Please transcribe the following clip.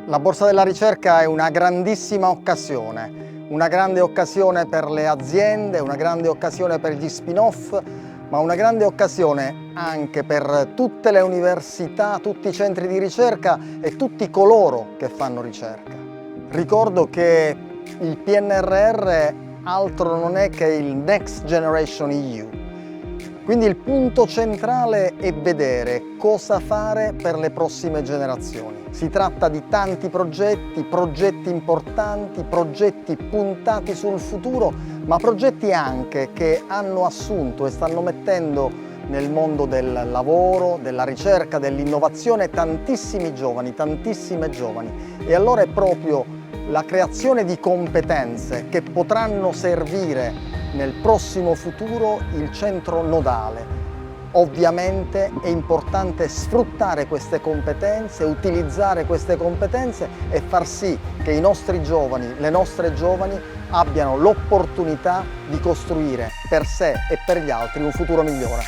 La Borsa della Ricerca è una grandissima occasione, una grande occasione per le aziende, una grande occasione per gli spin-off, ma una grande occasione anche per tutte le università, tutti i centri di ricerca e tutti coloro che fanno ricerca. Ricordo che il PNRR altro non è che il Next Generation EU. Quindi il punto centrale è vedere cosa fare per le prossime generazioni. Si tratta di tanti progetti importanti, progetti puntati sul futuro, ma progetti anche che hanno assunto e stanno mettendo nel mondo del lavoro, della ricerca, dell'innovazione tantissimi giovani, tantissime giovani. E allora è proprio la creazione di competenze che potranno servire nel prossimo futuro il centro nodale. Ovviamente è importante sfruttare queste competenze, utilizzare queste competenze e far sì che i nostri giovani, le nostre giovani abbiano l'opportunità di costruire per sé e per gli altri un futuro migliore.